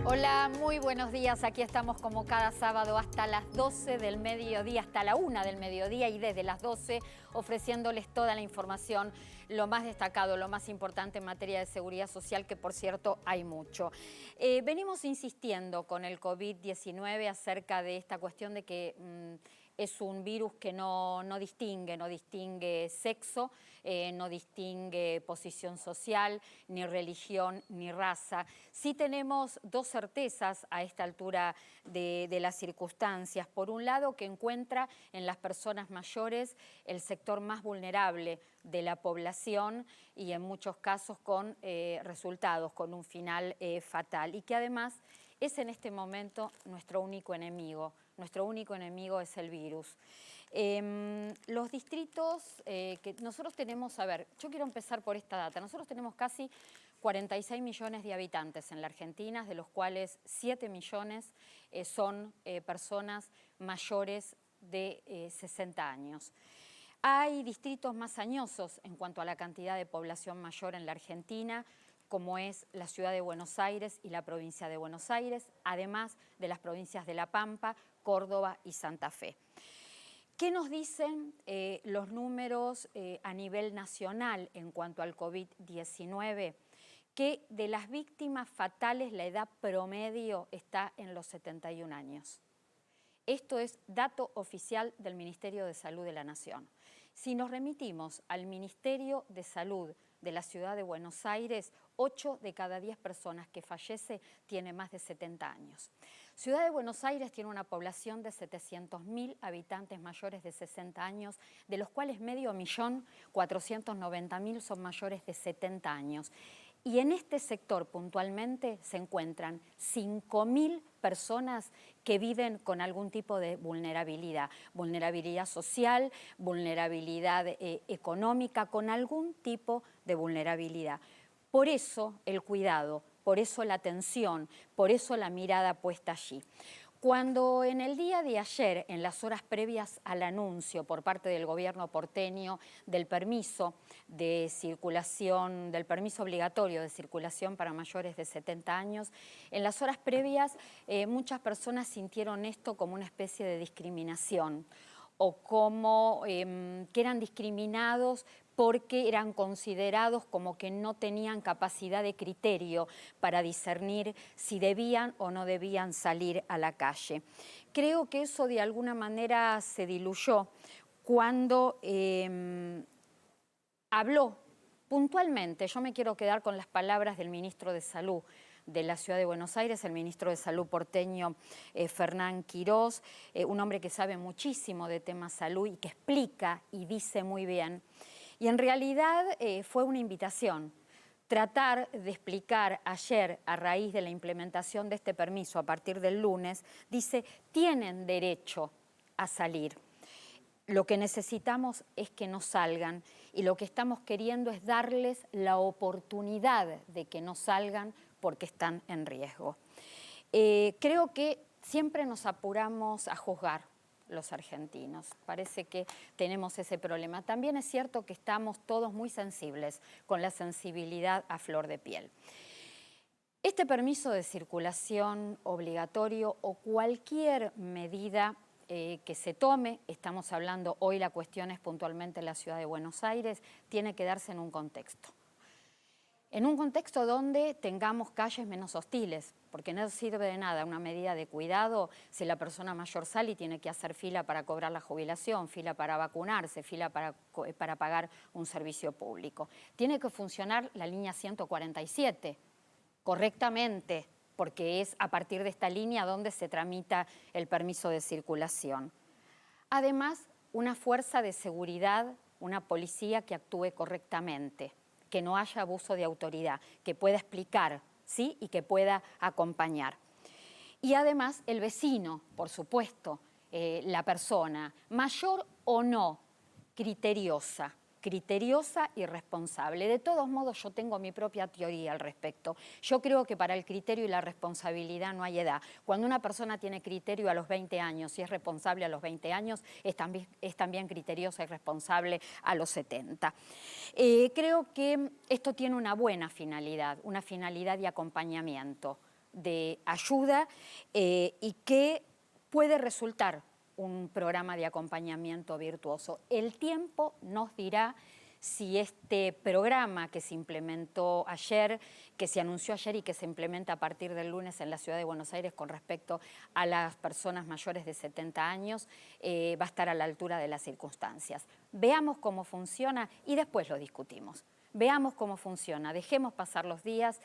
Hola, muy buenos días. Aquí estamos como cada sábado hasta las 12 del mediodía, hasta la 1 del mediodía y desde las 12 ofreciéndoles toda la información, lo más destacado, lo más importante en materia de seguridad social, que por cierto hay mucho. Venimos insistiendo con el COVID-19 acerca de esta cuestión de que es un virus que no distingue sexo, no distingue posición social, ni religión, ni raza. Sí tenemos dos certezas a esta altura de las circunstancias. Por un lado, que encuentra en las personas mayores el sector más vulnerable de la población y en muchos casos con resultados, con un final fatal. Y que además es en este momento nuestro único enemigo. Nuestro único enemigo es el virus. Los distritos que nosotros tenemos, a ver, yo quiero empezar por esta data. Nosotros tenemos casi 46 millones de habitantes en la Argentina, de los cuales 7 millones son personas mayores de 60 años. Hay distritos más añosos en cuanto a la cantidad de población mayor en la Argentina, como es la ciudad de Buenos Aires y la provincia de Buenos Aires, además de las provincias de La Pampa, Córdoba y Santa Fe. ¿Qué nos dicen los números a nivel nacional en cuanto al COVID-19? Que de las víctimas fatales la edad promedio está en los 71 años. Esto es dato oficial del Ministerio de Salud de la Nación. Si nos remitimos al Ministerio de Salud de la Ciudad de Buenos Aires, 8 de cada 10 personas que fallece tiene más de 70 años. Ciudad de Buenos Aires tiene una población de 700.000 habitantes mayores de 60 años, de los cuales 5.490.000 son mayores de 70 años. Y en este sector puntualmente se encuentran 5.000 personas que viven con algún tipo de vulnerabilidad, vulnerabilidad social, vulnerabilidad económica, con algún tipo de vulnerabilidad. Por eso el cuidado, por eso la atención, por eso la mirada puesta allí. Cuando en el día de ayer, en las horas previas al anuncio por parte del gobierno porteño del permiso de circulación, del permiso obligatorio de circulación para mayores de 70 años, en las horas previas muchas personas sintieron esto como una especie de discriminación o como que eran discriminados porque eran considerados como que no tenían capacidad de criterio para discernir si debían o no debían salir a la calle. Creo que eso de alguna manera se diluyó cuando habló puntualmente. Yo me quiero quedar con las palabras del ministro de Salud de la Ciudad de Buenos Aires, el ministro de Salud porteño Fernán Quirós, un hombre que sabe muchísimo de temas salud y que explica y dice muy bien. Y en realidad fue una invitación. Tratar de explicar ayer, a raíz de la implementación de este permiso a partir del lunes, dice, tienen derecho a salir. Lo que necesitamos es que no salgan y lo que estamos queriendo es darles la oportunidad de que no salgan porque están en riesgo. Creo que siempre nos apuramos a juzgar los argentinos. Parece que tenemos ese problema. También es cierto que estamos todos muy sensibles, con la sensibilidad a flor de piel. Este permiso de circulación obligatorio o cualquier medida que se tome, estamos hablando hoy, la cuestión es puntualmente en la Ciudad de Buenos Aires, tiene que darse en un contexto. En un contexto donde tengamos calles menos hostiles, porque no sirve de nada una medida de cuidado si la persona mayor sale y tiene que hacer fila para cobrar la jubilación, fila para vacunarse, fila para pagar un servicio público. Tiene que funcionar la línea 147 correctamente, porque es a partir de esta línea donde se tramita el permiso de circulación. Además, una fuerza de seguridad, una policía que actúe correctamente, que no haya abuso de autoridad, que pueda explicar, ¿sí? Y que pueda acompañar. Y además el vecino, por supuesto, la persona, mayor o no, criteriosa criteriosa y responsable. De todos modos, yo tengo mi propia teoría al respecto. Yo creo que para el criterio y la responsabilidad no hay edad. Cuando una persona tiene criterio a los 20 años y es responsable a los 20 años, es también criteriosa y responsable a los 70. Creo que esto tiene una buena finalidad, una finalidad de acompañamiento, de ayuda y que puede resultar un programa de acompañamiento virtuoso. El tiempo nos dirá si este programa que se implementó ayer, que se anunció ayer y que se implementa a partir del lunes en la Ciudad de Buenos Aires con respecto a las personas mayores de 70 años, va a estar a la altura de las circunstancias. Veamos cómo funciona y después lo discutimos. Veamos cómo funciona, dejemos pasar los días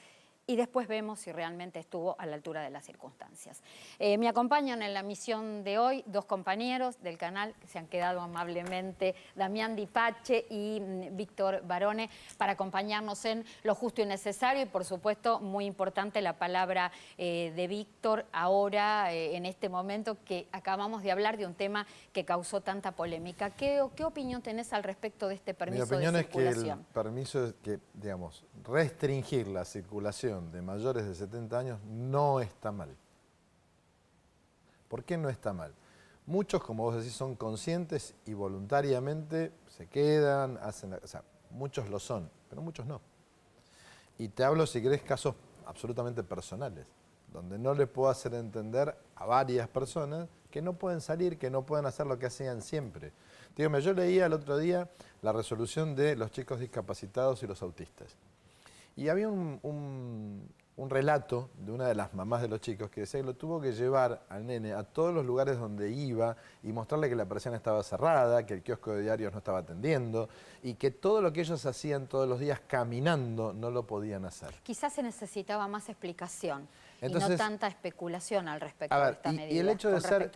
y después vemos si realmente estuvo a la altura de las circunstancias. Me acompañan en la misión de hoy dos compañeros del canal que se han quedado amablemente, Damián Di Pace y Víctor Barone, para acompañarnos en lo justo y necesario y, por supuesto, muy importante la palabra de Víctor ahora, en este momento que acabamos de hablar de un tema que causó tanta polémica. ¿Qué opinión tenés al respecto de este permiso de circulación? Mi opinión es que el permiso es que, digamos, restringir la circulación de mayores de 70 años no está mal. ¿Por qué no está mal? Muchos, como vos decís, son conscientes y voluntariamente se quedan, hacen, o sea, muchos lo son, pero muchos no. Y te hablo, si querés, casos absolutamente personales, donde no le puedo hacer entender a varias personas que no pueden salir, que no pueden hacer lo que hacían siempre. Dígame, yo leía el otro día la resolución de los chicos discapacitados y los autistas. Y había un relato de una de las mamás de los chicos que decía que lo tuvo que llevar al nene a todos los lugares donde iba y mostrarle que la persiana estaba cerrada, que el kiosco de diarios no estaba atendiendo y que todo lo que ellos hacían todos los días caminando no lo podían hacer. Quizás se necesitaba más explicación. Entonces, y no tanta especulación al respecto de esta medida. Y el hecho de ser,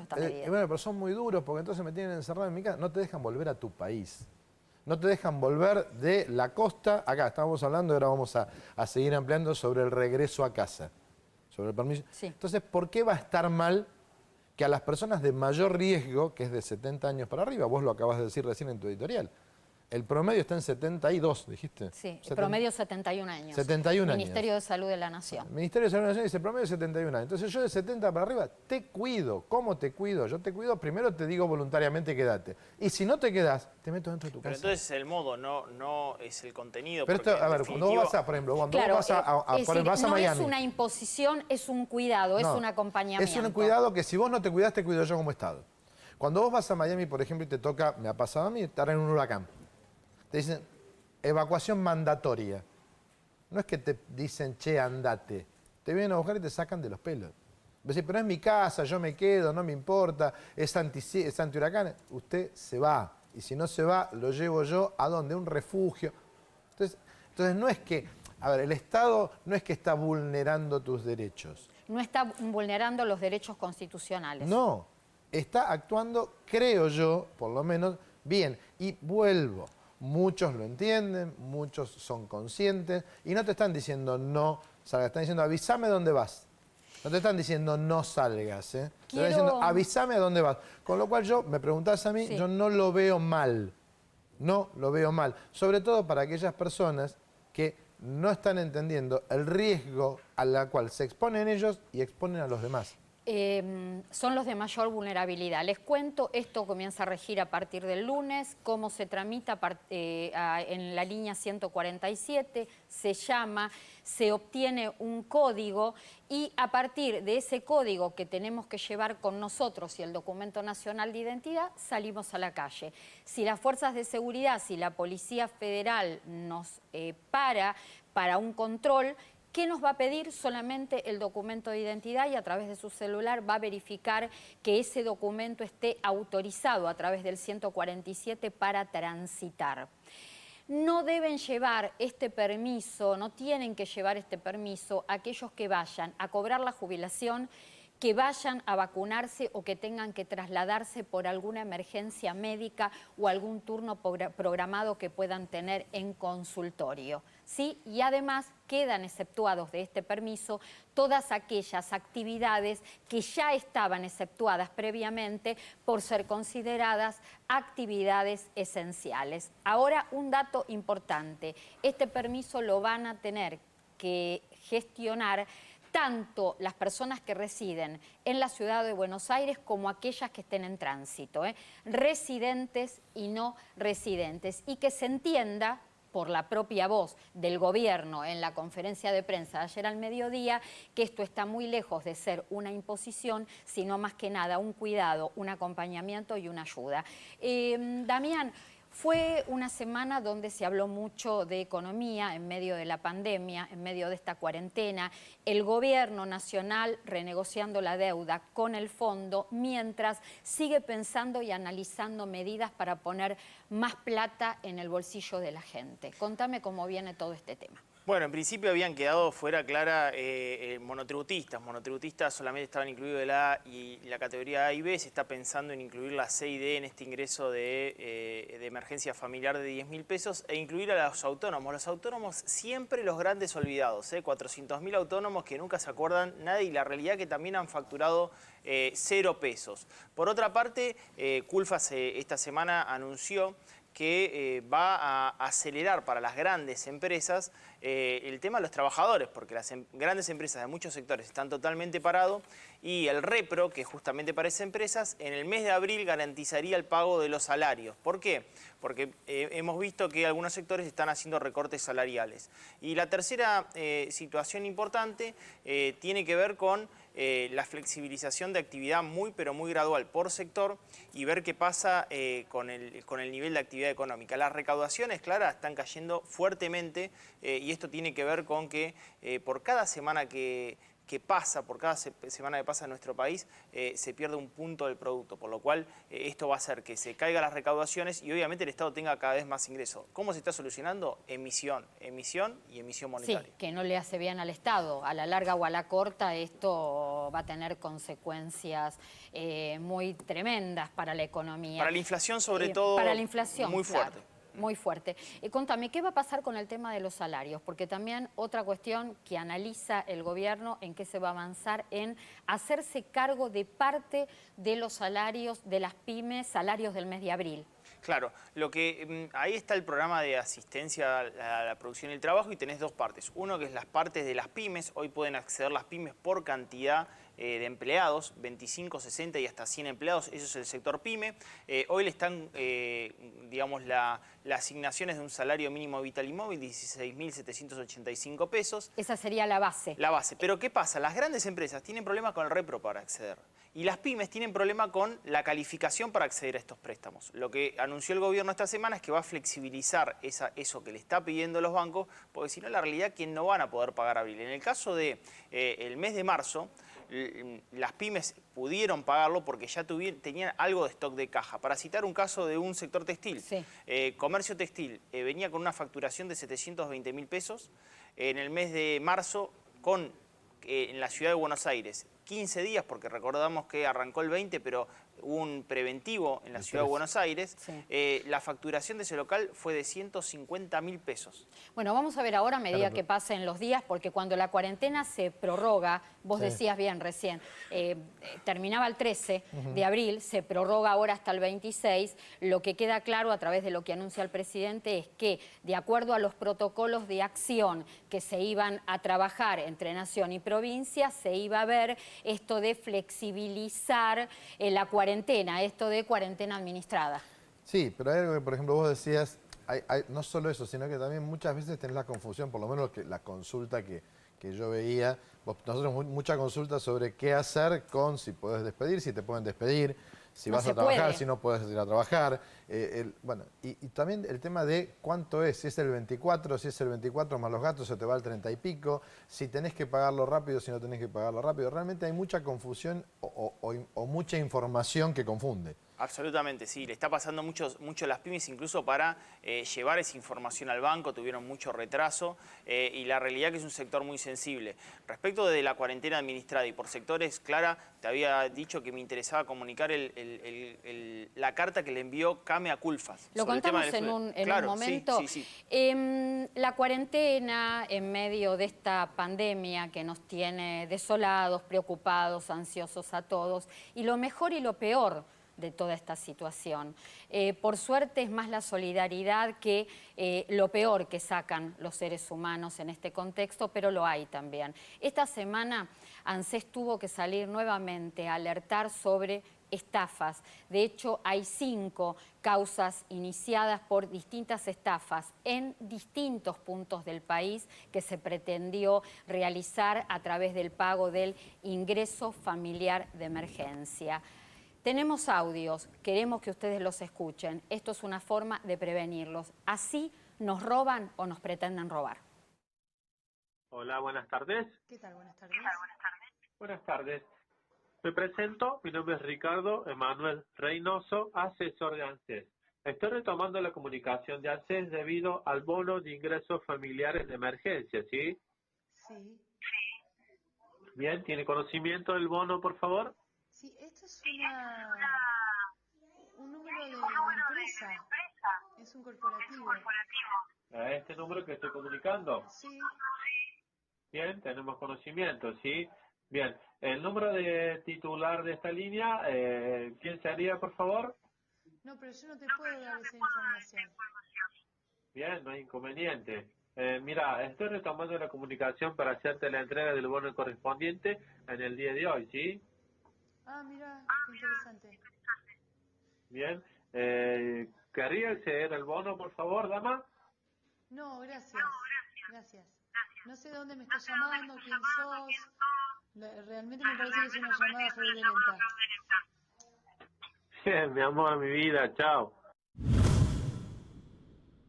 bueno, pero son muy duros porque entonces me tienen encerrado en mi casa, no te dejan volver a tu país. No te dejan volver de la costa, acá estábamos hablando, ahora vamos a seguir ampliando sobre el regreso a casa, sobre el permiso. Sí. Entonces, ¿por qué va a estar mal que a las personas de mayor riesgo, que es de 70 años para arriba, vos lo acabas de decir recién en tu editorial, el promedio está en 72, dijiste? Sí, el promedio 71 años. 71 años. Ministerio de Salud de la Nación. El Ministerio de Salud de la Nación dice promedio 71 años. Entonces yo de 70 para arriba te cuido. ¿Cómo te cuido? Yo te cuido, primero te digo voluntariamente quedate. Y si no te quedás, te meto dentro de tu casa. Pero entonces el modo, no es el contenido. Pero esto, a ver, cuando vos vas a, por ejemplo, cuando vos vas a Miami. No es una imposición, es un cuidado, es un acompañamiento. Es un cuidado que si vos no te cuidás, te cuido yo como Estado. Cuando vos vas a Miami, por ejemplo, y te toca, me ha pasado a mí, estar en un huracán. Te dicen, evacuación mandatoria. No es que te dicen, che, andate. Te vienen a buscar y te sacan de los pelos. Decís, pero es mi casa, yo me quedo, no me importa, es anti-huracán. Usted se va. Y si no se va, lo llevo yo a ¿dónde? Un refugio. Entonces no es que, a ver, el Estado no es que está vulnerando tus derechos. No está vulnerando los derechos constitucionales. No, está actuando, creo yo, por lo menos, bien. Y vuelvo. Muchos lo entienden, muchos son conscientes y no te están diciendo no salgas, están diciendo avísame dónde vas. No te están diciendo no salgas, ¿eh? Te están diciendo avísame a dónde vas. Con lo cual yo, me preguntás a mí, yo no lo veo mal. No lo veo mal. Sobre todo para aquellas personas que no están entendiendo el riesgo al cual se exponen ellos y exponen a los demás. Son los de mayor vulnerabilidad. Les cuento, esto comienza a regir a partir del lunes, cómo se tramita en la línea 147, se llama, se obtiene un código y a partir de ese código que tenemos que llevar con nosotros y el documento nacional de identidad, salimos a la calle. Si las fuerzas de seguridad, si la Policía Federal nos para un control, ¿qué nos va a pedir? Solamente el documento de identidad y a través de su celular va a verificar que ese documento esté autorizado a través del 147 para transitar. No deben llevar este permiso, no tienen que llevar este permiso aquellos que vayan a cobrar la jubilación, que vayan a vacunarse o que tengan que trasladarse por alguna emergencia médica o algún turno programado que puedan tener en consultorio. ¿Sí? Y además quedan exceptuados de este permiso todas aquellas actividades que ya estaban exceptuadas previamente por ser consideradas actividades esenciales. Ahora, un dato importante, este permiso lo van a tener que gestionar tanto las personas que residen en la ciudad de Buenos Aires como aquellas que estén en tránsito, residentes y no residentes, y que se entienda por la propia voz del gobierno en la conferencia de prensa de ayer al mediodía, que esto está muy lejos de ser una imposición, sino más que nada un cuidado, un acompañamiento y una ayuda. Damián, fue una semana donde se habló mucho de economía en medio de la pandemia, en medio de esta cuarentena, el gobierno nacional renegociando la deuda con el fondo, mientras sigue pensando y analizando medidas para poner más plata en el bolsillo de la gente. Contame cómo viene todo este tema. Bueno, en principio habían quedado fuera, Clara, monotributistas. Monotributistas solamente estaban incluidos la categoría A y B. Se está pensando en incluir la C y D en este ingreso de emergencia familiar de 10.000 pesos e incluir a los autónomos. Los autónomos siempre los grandes olvidados, 400.000 autónomos que nunca se acuerdan nadie y la realidad que también han facturado 0 pesos. Por otra parte, Culfas esta semana anunció que va a acelerar para las grandes empresas el tema de los trabajadores, porque las grandes empresas de muchos sectores están totalmente parados y el repro, que es justamente para esas empresas, en el mes de abril garantizaría el pago de los salarios. ¿Por qué? Porque hemos visto que algunos sectores están haciendo recortes salariales. Y la tercera situación importante tiene que ver con la flexibilización de actividad muy pero muy gradual por sector y ver qué pasa con el nivel de actividad económica. Las recaudaciones, Clara, están cayendo fuertemente y esto tiene que ver con que por cada semana que pasa, por cada semana que pasa en nuestro país, se pierde un punto del producto, por lo cual esto va a hacer que se caigan las recaudaciones y obviamente el Estado tenga cada vez más ingresos. ¿Cómo se está solucionando? Emisión y emisión monetaria. Sí, que no le hace bien al Estado. A la larga o a la corta esto va a tener consecuencias muy tremendas para la economía. Para la inflación sobre todo, para la inflación, muy fuerte. Claro. Muy fuerte. Contame, ¿qué va a pasar con el tema de los salarios? Porque también otra cuestión que analiza el gobierno en qué se va a avanzar en hacerse cargo de parte de los salarios de las pymes, salarios del mes de abril. Claro, ahí está el programa de asistencia a la producción y el trabajo y tenés dos partes. Uno que es las partes de las pymes, hoy pueden acceder las pymes por cantidad de empleados, 25, 60 y hasta 100 empleados, eso es el sector pyme. Hoy le están, digamos, las asignaciones de un salario mínimo vital y móvil, 16.785 pesos. Esa sería la base. La base. Pero ¿qué pasa? Las grandes empresas tienen problemas con el repro para acceder. Y las pymes tienen problema con la calificación para acceder a estos préstamos. Lo que anunció el gobierno esta semana es que va a flexibilizar eso que le está pidiendo los bancos, porque si no, la realidad es que no van a poder pagar abril. En el caso del mes de marzo, las pymes pudieron pagarlo porque ya tenían algo de stock de caja. Para citar un caso de un sector textil, sí. Comercio textil venía con una facturación de 720.000 pesos. En el mes de marzo, en la ciudad de Buenos Aires, 15 días, porque recordamos que arrancó el 20, pero hubo un preventivo en la ciudad de Buenos Aires, sí. La facturación de ese local fue de 150.000 pesos. Bueno, vamos a ver ahora a medida que pasen los días, porque cuando la cuarentena se prorroga, vos decías bien recién, terminaba el 13 de abril, se prorroga ahora hasta el 26, lo que queda claro a través de lo que anuncia el presidente es que, de acuerdo a los protocolos de acción que se iban a trabajar entre nación y provincia, se iba a ver esto de flexibilizar la cuarentena, esto de cuarentena administrada. Sí, pero hay algo que, por ejemplo, vos decías, no solo eso, sino que también muchas veces tenés la confusión, por lo menos la consulta que yo veía, nosotros mucha consulta sobre qué hacer con si podés despedir, si te pueden despedir, si vas a trabajar, si no puedes ir a trabajar. Bueno, y también el tema de cuánto es, si es el 24, si es el 24 más los gastos se te va al 30 y pico, si tenés que pagarlo rápido, si no tenés que pagarlo rápido. Realmente hay mucha confusión o mucha información que confunde. Absolutamente, sí. Le está pasando mucho a las pymes, incluso para llevar esa información al banco, tuvieron mucho retraso y la realidad que es un sector muy sensible. Respecto de la cuarentena administrada y por sectores, Clara, te había dicho que me interesaba comunicar la carta que le envió Came a Culfas. Lo contamos en un momento. Sí, sí. La cuarentena en medio de esta pandemia que nos tiene desolados, preocupados, ansiosos a todos, y lo mejor y lo peor de toda esta situación. Por suerte es más la solidaridad que lo peor que sacan los seres humanos en este contexto, pero lo hay también. Esta semana ANSES tuvo que salir nuevamente a alertar sobre estafas. De hecho, hay 5 causas iniciadas por distintas estafas en distintos puntos del país que se pretendió realizar a través del pago del ingreso familiar de emergencia. Tenemos audios, queremos que ustedes los escuchen. Esto es una forma de prevenirlos. Así nos roban o nos pretenden robar. Hola, buenas tardes. ¿Qué tal? Buenas tardes. Buenas tardes. Me presento, mi nombre es Ricardo Emanuel Reynoso, asesor de ANSES. Estoy retomando la comunicación de ANSES debido al bono de ingresos familiares de emergencia, ¿sí? Sí. Bien, ¿tiene conocimiento del bono, por favor? Sí, esto es un número de empresa. Es un corporativo. ¿A este número que estoy comunicando? Sí. Bien, tenemos conocimiento, ¿sí? Bien, el número de titular de esta línea, ¿quién sería, por favor? No, pero yo no te puedo dar esa información. Bien, no hay inconveniente. Mira, estoy retomando la comunicación para hacerte la entrega del bono correspondiente en el día de hoy, ¿sí? Ah, mira, qué interesante. Bien, ¿querría acceder al bono, por favor, dama? No, gracias. Gracias. No sé de dónde me estás llamando, quién sos. Realmente me parece que es una llamada fraudulenta. Bien, mi amor, mi vida, chao.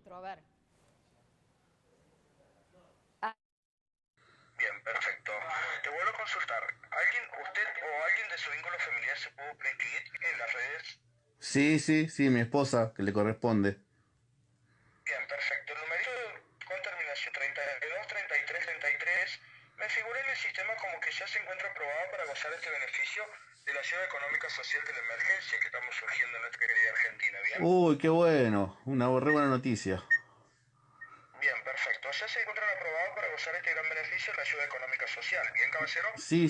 Robert. Bien, perfecto. Te vuelvo a consultar. ¿Usted o alguien de su vínculo familiar se pudo preinscribir en las redes? Sí, mi esposa, que le corresponde. Bien, perfecto. El numerito con terminación 32, 33, 33 me figura en el sistema como que ya se encuentra aprobado para gozar este beneficio de la ayuda económica social de la emergencia que estamos surgiendo en nuestra querida Argentina, ¿bien? Uy, qué bueno, una re buena noticia. Bien, perfecto. Ya se encuentran aprobados para gozar este gran beneficio de la ayuda económica social, ¿bien, caballero? Sí.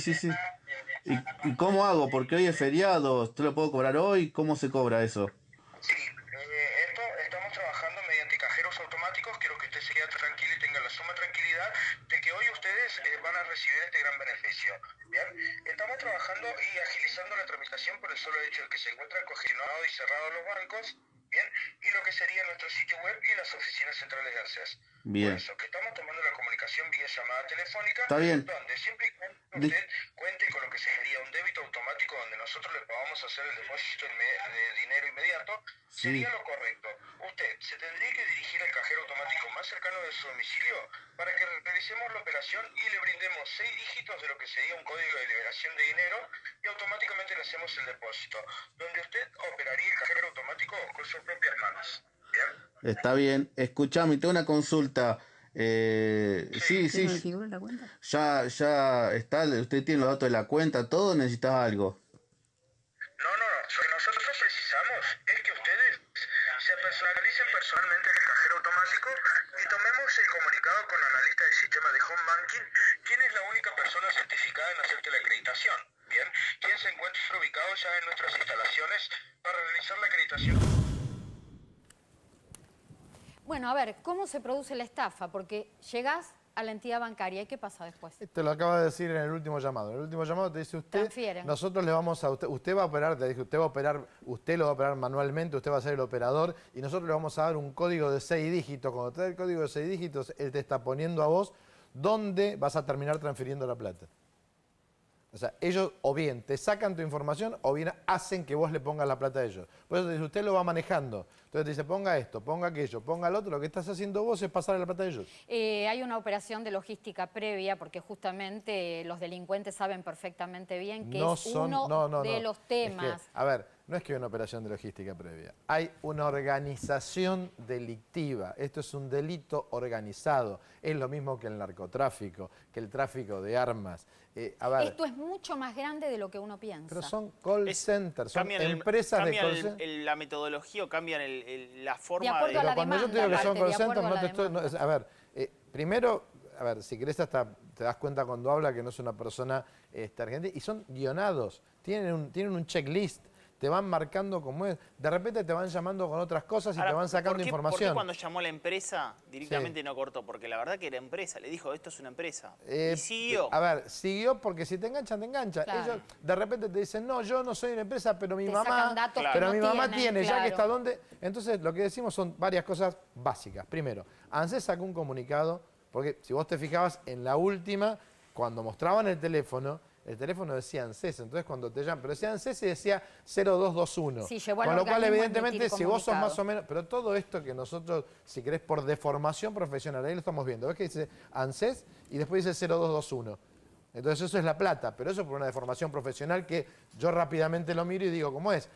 ¿Y cómo hago? Porque hoy es feriado, ¿esto lo puedo cobrar hoy? ¿Cómo se cobra eso? Sí, esto estamos trabajando mediante cajeros automáticos. Quiero que usted se quede tranquilo y tenga la suma tranquilidad de que hoy ustedes van a recibir este gran beneficio. Bien, estamos trabajando y agilizando la tramitación por el solo hecho de que se encuentran congestionados y cerrados los bancos, bien, y lo que sería nuestro sitio web y las oficinas centrales de ANSES. Bien. Por eso, que estamos tomando la comunicación vía llamada telefónica, Está bien. donde siempre y cuando usted cuente con lo que sería un débito automático donde nosotros le podamos hacer el depósito de dinero inmediato, sería lo correcto. Usted se tendría que dirigir al cajero automático más cercano de su domicilio para que revisemos la operación y le brindemos 6 dígitos de lo que sería un código de liberación de dinero y automáticamente le hacemos el depósito, donde usted operaría el cajero automático con sus propias manos. ¿Bien? Está bien. Escuchame, tengo una consulta. Sí. ¿Me figura la cuenta? Ya está, usted tiene los datos de la cuenta, todo, ¿necesitas algo? No. Lo que nosotros precisamos es que ustedes se personalicen personalmente el cajero automático y tomemos el comunicado con la analista del sistema de home banking, quien es la única persona certificada en hacerte la acreditación. Bien, quien se encuentra ubicado ya en nuestras instalaciones para realizar la acreditación. Bueno, a ver, ¿cómo se produce la estafa? Porque llegás a la entidad bancaria y ¿qué pasa después? Te lo acaba de decir en el último llamado. En el último llamado te dice usted, Transfieren. nosotros le vamos a usted va a operar, te dije, usted lo va a operar manualmente, usted va a ser el operador y nosotros le vamos a dar un código de 6 dígitos. Cuando te da el código de 6 dígitos, él te está poniendo a vos dónde vas a terminar transfiriendo la plata. O sea, ellos o bien te sacan tu información o bien hacen que vos le pongas la plata a ellos. Por eso te dice, usted lo va manejando. Entonces te dice, ponga esto, ponga aquello, ponga lo otro. Lo que estás haciendo vos es pasarle la plata a ellos. Hay una operación de logística previa porque justamente los delincuentes saben perfectamente bien que es uno de los temas. Es que, a ver, no es que hay una operación de logística previa. Hay una organización delictiva. Esto es un delito organizado. Es lo mismo que el narcotráfico, que el tráfico de armas. A ver, esto es mucho más grande de lo que uno piensa. pero son call centers, son empresas de call centers. La metodología o cambian la forma de acuerdo a la cuando demanda, yo te digo que son call de centers, acuerdo no te estoy... demanda. a ver, primero, a ver, si querés hasta te das cuenta cuando habla que no es una persona argentina. Y son guionados, tienen un checklist. Te van marcando como es. De repente te van llamando con otras cosas y Ahora, te van sacando información. ¿Por qué cuando llamó a la empresa directamente no cortó? Porque la verdad que era empresa. Le dijo, esto es una empresa. Y siguió. A ver, siguió porque si te enganchan, te enganchan. Claro. Ellos de repente te dicen, no, yo no soy una empresa, pero mi Te mamá... sacan datos que Pero no mi mamá tienen, tiene, ya claro. que está donde... Entonces, lo que decimos son varias cosas básicas. Primero, ANSES sacó un comunicado, porque si vos te fijabas en la última, cuando mostraban el teléfono decía ANSES, entonces cuando te llaman, pero decía ANSES y decía 0221. Sí, llevó al con lo cual, organismo a evidentemente, emitir si vos sos comunicado. más o menos... Pero todo esto que nosotros, si querés, por deformación profesional, ahí lo estamos viendo. ¿Ves que dice ANSES y después dice 0221? Entonces eso es La Plata, pero eso por una deformación profesional que yo rápidamente lo miro y digo, ¿cómo es?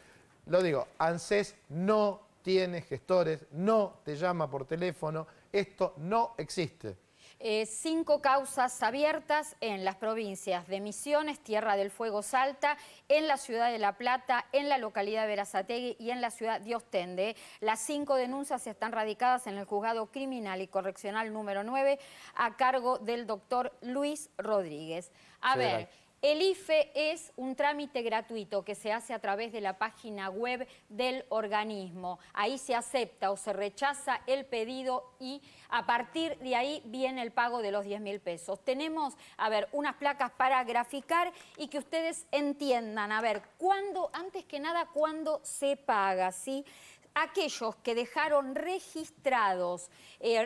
Lo digo, ANSES no tiene gestores, no te llama por teléfono, esto no existe. 5 causas abiertas en las provincias de Misiones, Tierra del Fuego, Salta, en la ciudad de La Plata, en la localidad de Berazategui y en la ciudad de Ostende. Las 5 denuncias están radicadas en el Juzgado Criminal y Correccional número 9 a cargo del doctor Luis Rodríguez. A ver, el IFE es un trámite gratuito que se hace a través de la página web del organismo. Ahí se acepta o se rechaza el pedido y a partir de ahí viene el pago de los 10.000 pesos. Tenemos, a ver, unas placas para graficar y que ustedes entiendan, a ver, cuándo, antes que nada, cuándo se paga, ¿sí? Aquellos que dejaron registrados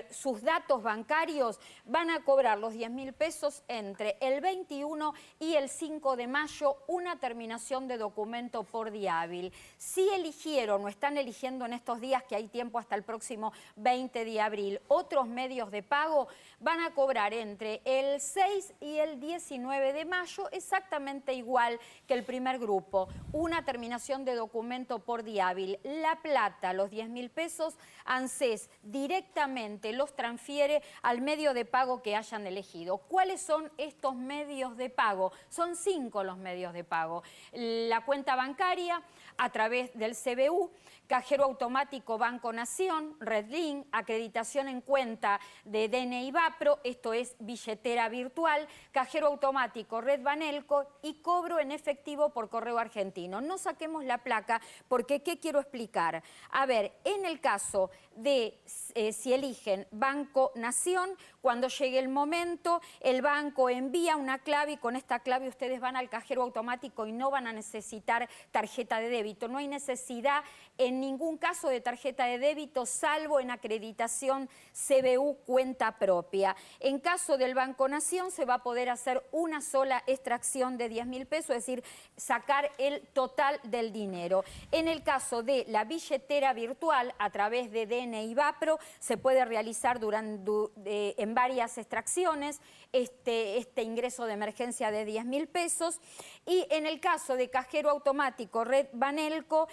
sus datos bancarios van a cobrar los 10.000 pesos entre el 21 y el 5 de mayo, una terminación de documento por día hábil. Si eligieron o están eligiendo en estos días, que hay tiempo hasta el próximo 20 de abril, otros medios de pago, van a cobrar entre el 6 y el 19 de mayo, exactamente igual que el primer grupo, una terminación de documento por día hábil. La Plata, los 10.000 pesos, ANSES directamente los transfiere al medio de pago que hayan elegido. ¿Cuáles son estos medios de pago? Son 5 los medios de pago. La cuenta bancaria a través del CBU, cajero automático Banco Nación, Redlink, acreditación en cuenta de DNI Vapro, esto es billetera virtual, cajero automático Red Banelco y cobro en efectivo por correo argentino. No saquemos la placa porque, ¿qué quiero explicar? A ver, en el caso de si eligen Banco Nación, cuando llegue el momento, el banco envía una clave y con esta clave ustedes van al cajero automático y no van a necesitar tarjeta de débito. No hay necesidad en ningún caso de tarjeta de débito, salvo en acreditación CBU cuenta propia. En caso del Banco Nación se va a poder hacer una sola extracción de 10.000 pesos, es decir, sacar el total del dinero. En el caso de la billetera virtual, a través de DNI Vapro, se puede realizar en varias extracciones este ingreso de emergencia de 10.000 pesos. Y en el caso de cajero automático Red Banelco,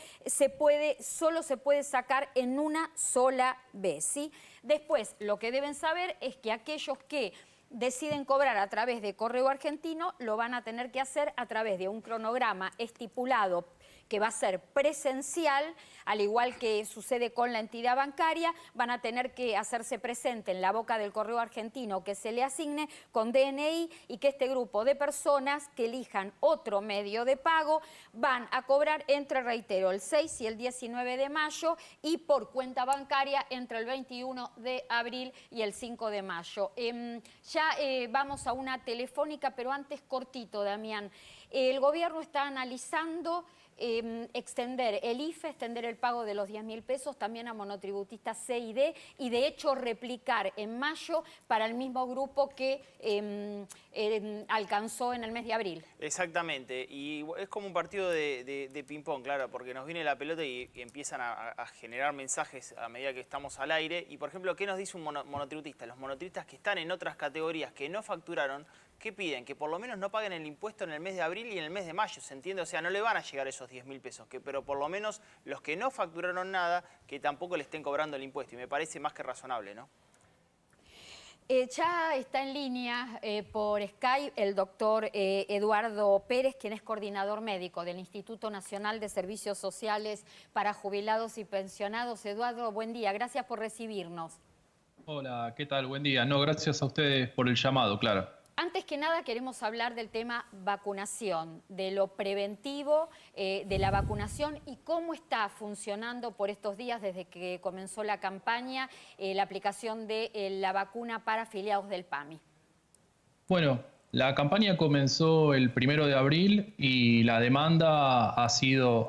solo se puede sacar en una sola vez, ¿sí? Después, lo que deben saber es que aquellos que deciden cobrar a través de correo argentino lo van a tener que hacer a través de un cronograma estipulado que va a ser presencial, al igual que sucede con la entidad bancaria, van a tener que hacerse presente en la boca del correo argentino que se le asigne con DNI y que este grupo de personas que elijan otro medio de pago van a cobrar entre, reitero, el 6 y el 19 de mayo y por cuenta bancaria entre el 21 de abril y el 5 de mayo. Vamos a una telefónica, pero antes cortito, Damián. El gobierno está analizando extender el IFE, extender el pago de los 10.000 pesos también a monotributistas C y D, y de hecho replicar en mayo para el mismo grupo que alcanzó en el mes de abril. Exactamente, y es como un partido de ping-pong, claro, porque nos viene la pelota y empiezan a generar mensajes a medida que estamos al aire. Y por ejemplo, ¿qué nos dice un monotributista? Los monotributistas que están en otras categorías que no facturaron, ¿qué piden? Que por lo menos no paguen el impuesto en el mes de abril y en el mes de mayo, ¿se entiende? O sea, no le van a llegar esos 10.000 pesos, pero por lo menos los que no facturaron nada, que tampoco le estén cobrando el impuesto. Y me parece más que razonable, ¿no? Ya está en línea por Skype el doctor Eduardo Pérez, quien es coordinador médico del Instituto Nacional de Servicios Sociales para Jubilados y Pensionados. Eduardo, buen día, gracias por recibirnos. Hola, ¿qué tal? Buen día. No, gracias a ustedes por el llamado, Clara. Antes que nada queremos hablar del tema vacunación, de lo preventivo de la vacunación y cómo está funcionando por estos días desde que comenzó la campaña la aplicación de la vacuna para afiliados del PAMI. Bueno, la campaña comenzó el 1 de abril y la demanda ha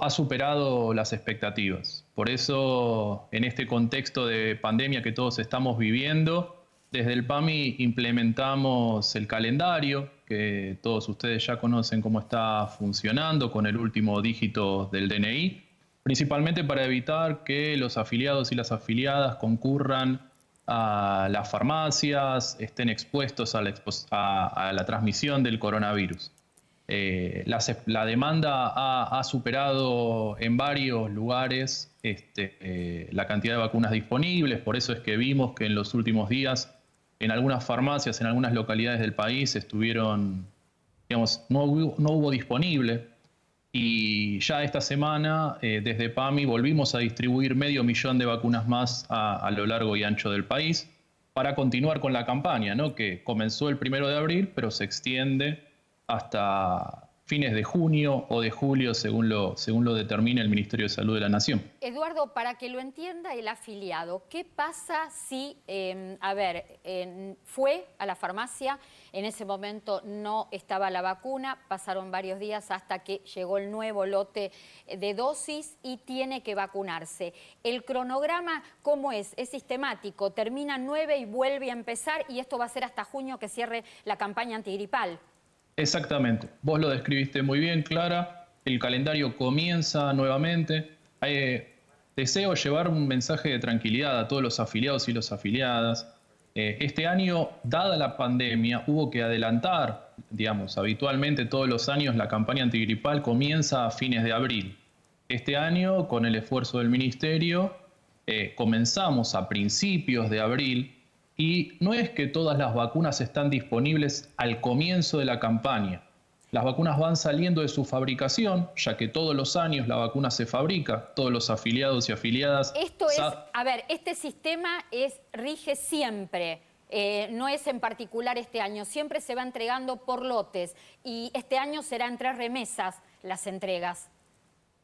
superado las expectativas. Por eso, en este contexto de pandemia que todos estamos viviendo, desde el PAMI implementamos el calendario, que todos ustedes ya conocen cómo está funcionando con el último dígito del DNI, principalmente para evitar que los afiliados y las afiliadas concurran a las farmacias, estén expuestos a la transmisión del coronavirus. La demanda ha superado en varios lugares la cantidad de vacunas disponibles, por eso es que vimos que en los últimos días en algunas farmacias, en algunas localidades del país estuvieron, digamos, no hubo disponible, y ya esta semana desde PAMI volvimos a distribuir 500.000 de vacunas más a lo largo y ancho del país para continuar con la campaña, ¿no? Que comenzó el 1 de abril, pero se extiende hasta fines de junio o de julio, según lo determine el Ministerio de Salud de la Nación. Eduardo, para que lo entienda el afiliado, ¿qué pasa si, fue a la farmacia, en ese momento no estaba la vacuna, pasaron varios días hasta que llegó el nuevo lote de dosis y tiene que vacunarse? ¿El cronograma cómo es? ¿Es sistemático? ¿Termina 9 y vuelve a empezar y esto va a ser hasta junio que cierre la campaña antigripal? Exactamente. Vos lo describiste muy bien, Clara. El calendario comienza nuevamente. Deseo llevar un mensaje de tranquilidad a todos los afiliados y las afiliadas. Este año, dada la pandemia, hubo que adelantar, digamos, habitualmente todos los años la campaña antigripal comienza a fines de abril. Este año, con el esfuerzo del Ministerio, comenzamos a principios de abril. Y no es que todas las vacunas están disponibles al comienzo de la campaña. Las vacunas van saliendo de su fabricación, ya que todos los años la vacuna se fabrica, todos los afiliados y afiliadas... Esto es, este sistema rige siempre, no es en particular este año, siempre se va entregando por lotes y este año será entre remesas las entregas.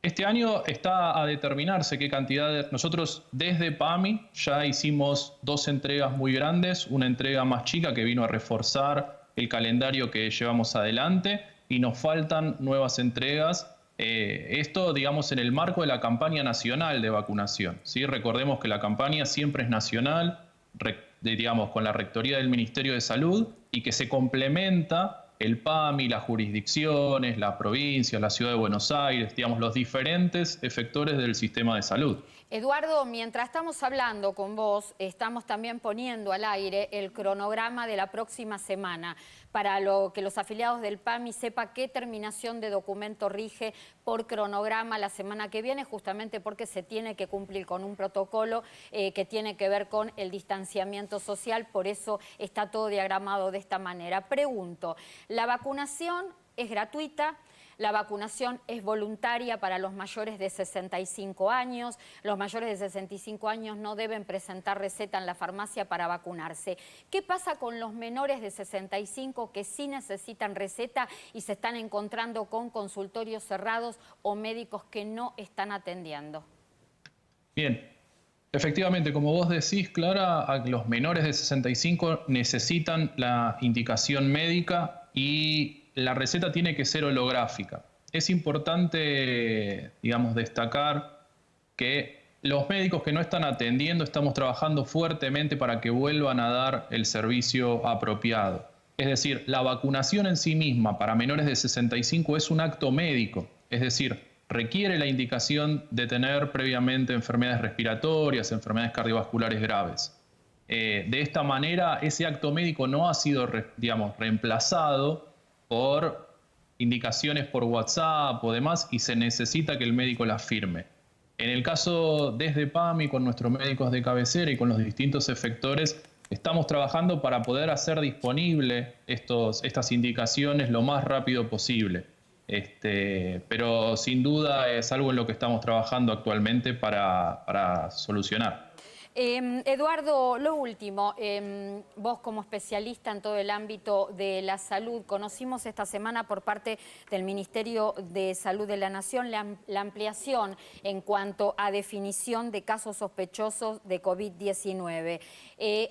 Este año está a determinarse qué cantidad. Nosotros desde PAMI ya hicimos 2 entregas muy grandes, una entrega más chica que vino a reforzar el calendario que llevamos adelante y nos faltan nuevas entregas. Esto, digamos, en el marco de la campaña nacional de vacunación, ¿sí? Recordemos que la campaña siempre es nacional, digamos, con la rectoría del Ministerio de Salud y que se complementa el PAMI, las jurisdicciones, las provincias, la Ciudad de Buenos Aires, digamos, los diferentes efectores del sistema de salud. Eduardo, mientras estamos hablando con vos, estamos también poniendo al aire el cronograma de la próxima semana para que los afiliados del PAMI sepan qué terminación de documento rige por cronograma la semana que viene, justamente porque se tiene que cumplir con un protocolo que tiene que ver con el distanciamiento social, por eso está todo diagramado de esta manera. Pregunto, ¿la vacunación es gratuita? La vacunación es voluntaria para los mayores de 65 años. Los mayores de 65 años no deben presentar receta en la farmacia para vacunarse. ¿Qué pasa con los menores de 65 que sí necesitan receta y se están encontrando con consultorios cerrados o médicos que no están atendiendo? Bien. Efectivamente, como vos decís, Clara, los menores de 65 necesitan la indicación médica y la receta tiene que ser holográfica. Es importante, digamos, destacar que los médicos que no están atendiendo estamos trabajando fuertemente para que vuelvan a dar el servicio apropiado. Es decir, la vacunación en sí misma para menores de 65 es un acto médico, es decir, requiere la indicación de tener previamente enfermedades respiratorias, enfermedades cardiovasculares graves. De esta manera, ese acto médico no ha sido, digamos, reemplazado por indicaciones por WhatsApp o demás y se necesita que el médico las firme. En el caso desde PAMI, con nuestros médicos de cabecera y con los distintos efectores, estamos trabajando para poder hacer disponible estas indicaciones lo más rápido posible. Pero sin duda es algo en lo que estamos trabajando actualmente para solucionar. Eduardo, lo último, vos como especialista en todo el ámbito de la salud, conocimos esta semana por parte del Ministerio de Salud de la Nación la ampliación en cuanto a definición de casos sospechosos de COVID-19.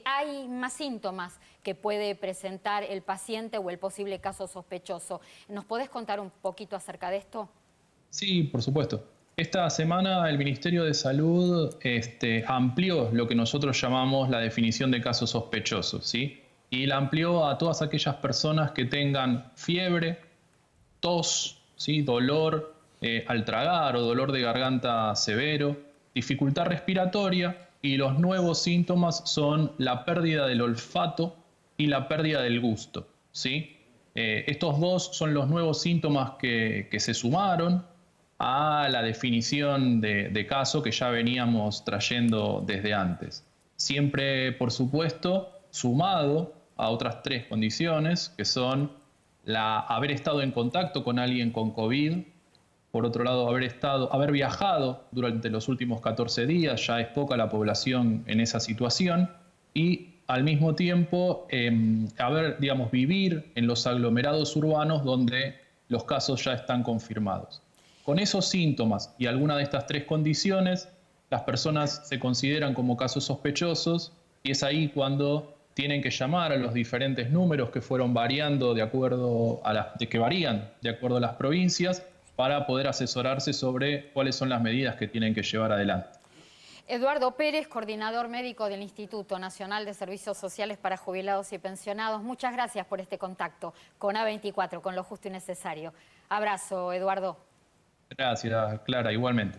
Hay más síntomas que puede presentar el paciente o el posible caso sospechoso. ¿Nos podés contar un poquito acerca de esto? Sí, por supuesto. Esta semana el Ministerio de Salud amplió lo que nosotros llamamos la definición de casos sospechosos, ¿sí? Y la amplió a todas aquellas personas que tengan fiebre, tos, ¿sí? Dolor al tragar o dolor de garganta severo, dificultad respiratoria, y los nuevos síntomas son la pérdida del olfato y la pérdida del gusto, ¿sí? Estos dos son los nuevos síntomas que se sumaron a la definición de caso que ya veníamos trayendo desde antes. Siempre, por supuesto, sumado a otras 3 condiciones, que son haber estado en contacto con alguien con COVID, por otro lado, haber viajado durante los últimos 14 días, ya es poca la población en esa situación, y al mismo tiempo vivir en los aglomerados urbanos donde los casos ya están confirmados. Con esos síntomas y alguna de estas 3 condiciones, las personas se consideran como casos sospechosos y es ahí cuando tienen que llamar a los diferentes números que fueron variando que varían de acuerdo a las provincias para poder asesorarse sobre cuáles son las medidas que tienen que llevar adelante. Eduardo Pérez, coordinador médico del Instituto Nacional de Servicios Sociales para Jubilados y Pensionados. Muchas gracias por este contacto con A24, con lo justo y necesario. Abrazo, Eduardo. Gracias, Clara, igualmente.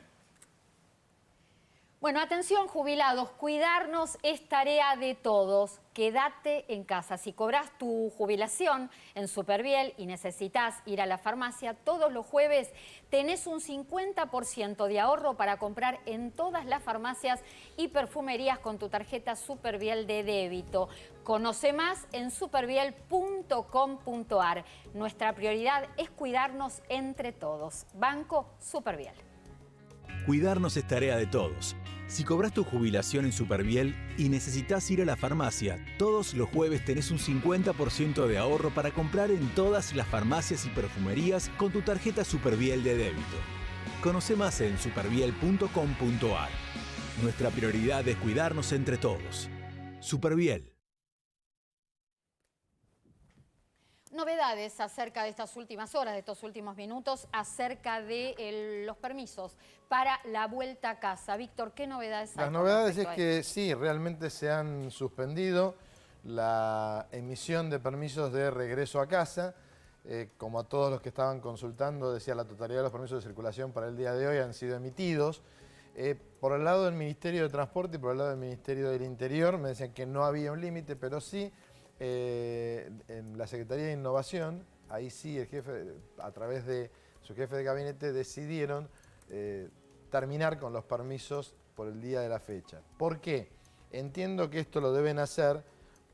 Bueno, atención jubilados, cuidarnos es tarea de todos. Quédate en casa. Si cobras tu jubilación en Superviel y necesitas ir a la farmacia, todos los jueves tenés un 50% de ahorro para comprar en todas las farmacias y perfumerías con tu tarjeta Superviel de débito. Conoce más en superviel.com.ar. Nuestra prioridad es cuidarnos entre todos. Banco Superviel. Cuidarnos es tarea de todos. Si cobras tu jubilación en Superviel y necesitas ir a la farmacia, todos los jueves tenés un 50% de ahorro para comprar en todas las farmacias y perfumerías con tu tarjeta Superviel de débito. Conoce más en superviel.com.ar. Nuestra prioridad es cuidarnos entre todos. Superviel. Novedades acerca de estas últimas horas, de estos últimos minutos, acerca de los permisos para la vuelta a casa. Víctor, ¿qué novedades hay? Las novedades es que sí, realmente se han suspendido la emisión de permisos de regreso a casa. Como a todos los que estaban consultando, decía, la totalidad de los permisos de circulación para el día de hoy han sido emitidos. Por el lado del Ministerio de Transporte y por el lado del Ministerio del Interior me decían que no había un límite, pero sí en la Secretaría de Innovación, ahí sí el jefe, a través de su jefe de gabinete, decidieron terminar con los permisos por el día de la fecha. ¿Por qué? Entiendo que esto lo deben hacer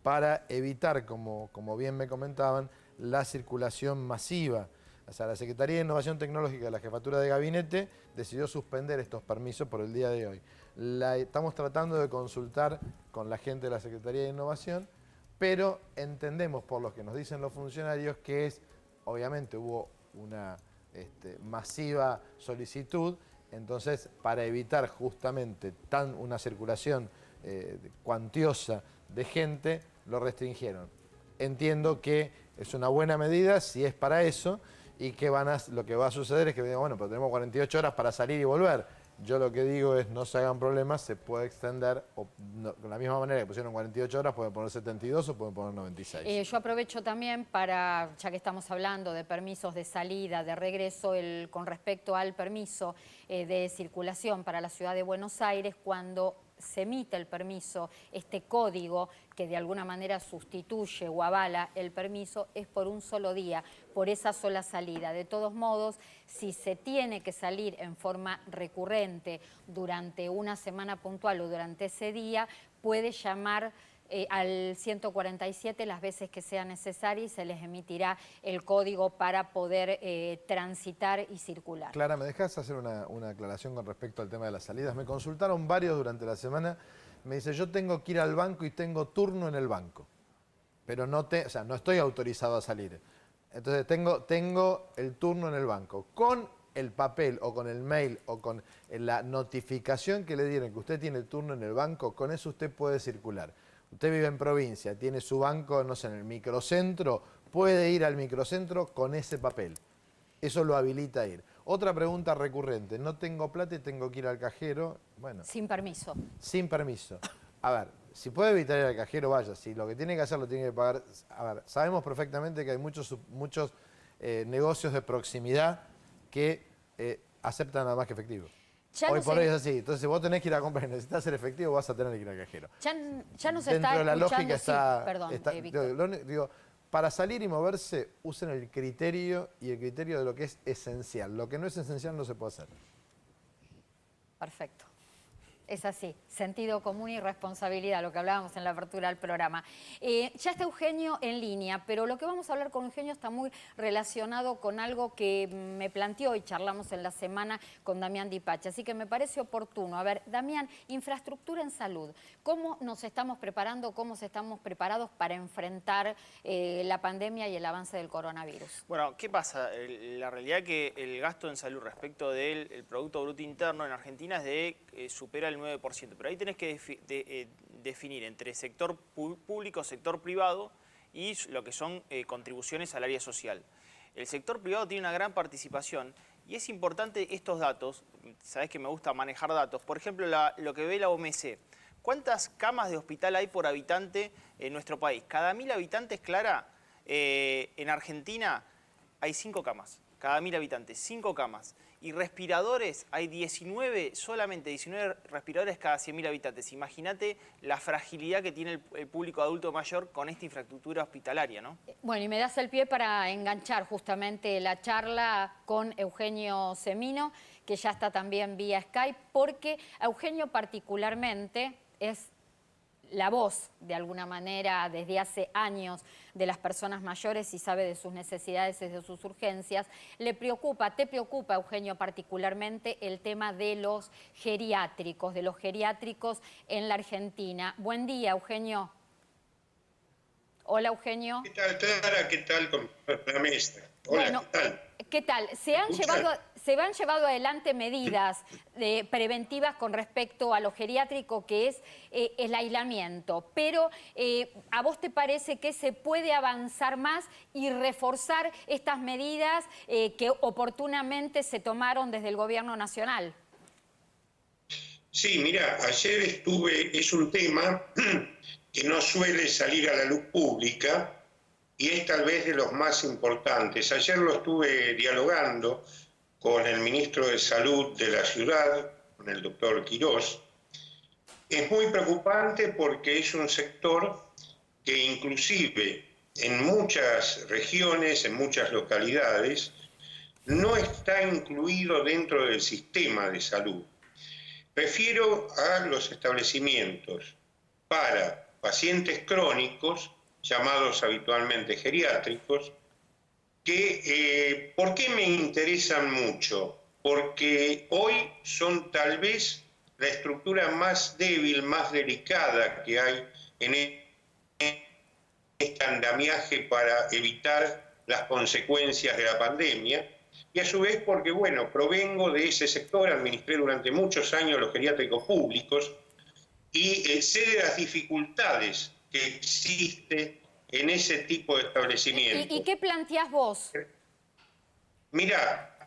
para evitar, como bien me comentaban, la circulación masiva. O sea, la Secretaría de Innovación Tecnológica de la Jefatura de Gabinete decidió suspender estos permisos por el día de hoy. Estamos tratando de consultar con la gente de la Secretaría de Innovación, pero entendemos por lo que nos dicen los funcionarios que obviamente hubo una masiva solicitud, entonces para evitar justamente una circulación cuantiosa de gente, lo restringieron. entiendo que es una buena medida si es para eso y que lo que va a suceder es que digan, bueno, pero tenemos 48 horas para salir y volver. Yo lo que digo es no se hagan problemas, se puede extender, de la misma manera que pusieron 48 horas, pueden poner 72 o pueden poner 96. Yo aprovecho también para, ya que estamos hablando de permisos de salida, de regreso, con respecto al permiso de circulación para la ciudad de Buenos Aires, cuando se emite el permiso, este código que de alguna manera sustituye o avala el permiso, es por un solo día, por esa sola salida. De todos modos, si se tiene que salir en forma recurrente durante una semana puntual o durante ese día, puede llamar al 147 las veces que sea necesario y se les emitirá el código para poder transitar y circular. Clara, ¿me dejas hacer una aclaración con respecto al tema de las salidas? Me consultaron varios durante la semana, me dice, yo tengo que ir al banco y tengo turno en el banco, pero no estoy autorizado a salir. Entonces tengo el turno en el banco. Con el papel o con el mail o con la notificación que le dieron que usted tiene el turno en el banco, con eso usted puede circular. Usted vive en provincia, tiene su banco, no sé, en el microcentro, puede ir al microcentro con ese papel. Eso lo habilita a ir. Otra pregunta recurrente, no tengo plata y tengo que ir al cajero. Bueno. Sin permiso. Sin permiso. A ver, si puede evitar ir al cajero, vaya. Si lo que tiene que hacer lo tiene que pagar. A ver, sabemos perfectamente que hay muchos negocios de proximidad que aceptan nada más que efectivo. Hoy por hoy es así. Entonces, si vos tenés que ir a comprar y necesitas hacer efectivo, vas a tener que ir al cajero. Ya nos Dentro está de la lógica está... Sí, perdón, digo, para salir y moverse, usen el criterio y el criterio de lo que es esencial. Lo que no es esencial no se puede hacer. Perfecto. Es así, sentido común y responsabilidad, lo que hablábamos en la apertura del programa. Ya está Eugenio en línea, pero lo que vamos a hablar con Eugenio está muy relacionado con algo que me planteó y charlamos en la semana con Damián Di Pace, así que me parece oportuno. A ver, Damián, infraestructura en salud, ¿cómo nos estamos preparando, cómo estamos preparados para enfrentar la pandemia y el avance del coronavirus? Bueno, ¿qué pasa? La realidad es que el gasto en salud respecto del Producto Bruto Interno en Argentina es de supera el 9%, pero ahí tenés que definir entre sector público, sector privado y lo que son contribuciones al área social. El sector privado tiene una gran participación y es importante estos datos, sabés que me gusta manejar datos, por ejemplo lo que ve la OMS, ¿cuántas camas de hospital hay por habitante en nuestro país? Cada 1000 habitantes, Clara, en Argentina hay 5 camas, cada 1000 habitantes, 5 camas. Y respiradores, hay solamente 19 respiradores cada 100.000 habitantes. Imagínate la fragilidad que tiene el público adulto mayor con esta infraestructura hospitalaria, ¿no? Bueno, y me das el pie para enganchar justamente la charla con Eugenio Semino, que ya está también vía Skype, porque Eugenio particularmente es la voz, de alguna manera, desde hace años de las personas mayores y sabe de sus necesidades y de sus urgencias. ¿Te preocupa, Eugenio, particularmente el tema de los geriátricos en la Argentina? Buen día, Eugenio. Hola, Eugenio. ¿Qué tal, Clara? ¿Qué tal con la mesa? Hola, bueno, ¿qué tal? ¿Qué tal? Se han llevado adelante medidas preventivas con respecto a lo geriátrico, que es el aislamiento, pero ¿a vos te parece que se puede avanzar más y reforzar estas medidas que oportunamente se tomaron desde el Gobierno Nacional? Sí, mira, ayer es un tema que no suele salir a la luz pública y es tal vez de los más importantes. Ayer lo estuve dialogando con el ministro de Salud de la ciudad, con el doctor Quirós. Es muy preocupante porque es un sector que inclusive en muchas regiones, en muchas localidades, no está incluido dentro del sistema de salud. Refiero a los establecimientos para pacientes crónicos, llamados habitualmente geriátricos, que ¿por qué me interesan mucho? Porque hoy son tal vez la estructura más débil, más delicada que hay en este andamiaje para evitar las consecuencias de la pandemia, y a su vez porque, bueno, provengo de ese sector, administré durante muchos años los geriátricos públicos y sé de las dificultades que existe en ese tipo de establecimientos. ¿Y qué planteás vos? Mirá,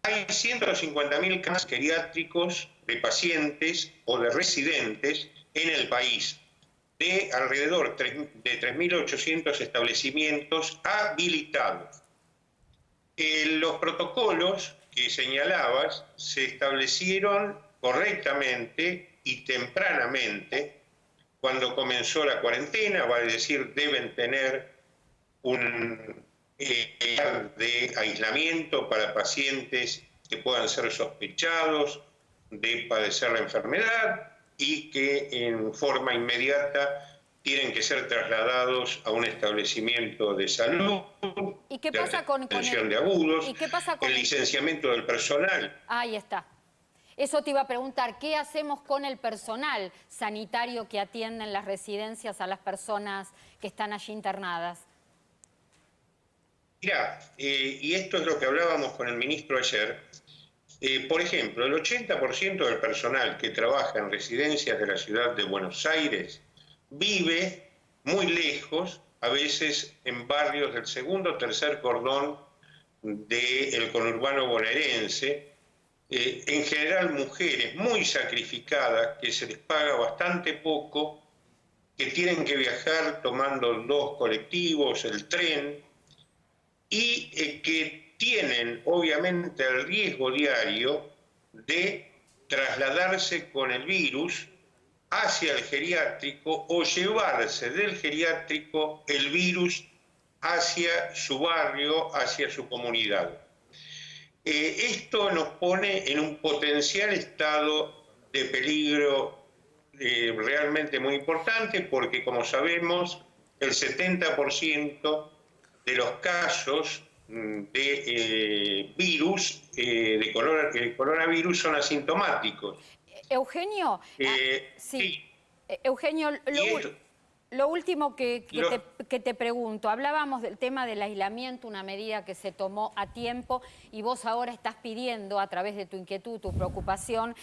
hay 150.000 casos geriátricos de pacientes o de residentes en el país, de alrededor de 3.800 establecimientos habilitados. Los protocolos que señalabas se establecieron correctamente y tempranamente cuando comenzó la cuarentena, vale decir, deben tener un de aislamiento para pacientes que puedan ser sospechados de padecer la enfermedad y que en forma inmediata tienen que ser trasladados a un establecimiento de salud, ¿Y qué pasa con atención de agudos, ¿y qué pasa con el licenciamiento del personal. Ahí está. Eso te iba a preguntar, ¿qué hacemos con el personal sanitario que atiende en las residencias a las personas que están allí internadas? Mirá, y esto es lo que hablábamos con el ministro ayer. Por ejemplo, el 80% del personal que trabaja en residencias de la ciudad de Buenos Aires vive muy lejos, a veces en barrios del segundo o tercer cordón del conurbano bonaerense, en general mujeres muy sacrificadas, que se les paga bastante poco, que tienen que viajar tomando 2 colectivos, el tren, y que tienen obviamente el riesgo diario de trasladarse con el virus hacia el geriátrico o llevarse del geriátrico el virus hacia su barrio, hacia su comunidad. Esto nos pone en un potencial estado de peligro realmente muy importante porque, como sabemos, el 70% de los casos de virus, de coronavirus, son asintomáticos. Eugenio, sí. Eugenio, lo último que te pregunto, hablábamos del tema del aislamiento, una medida que se tomó a tiempo y vos ahora estás pidiendo a través de tu inquietud, tu preocupación,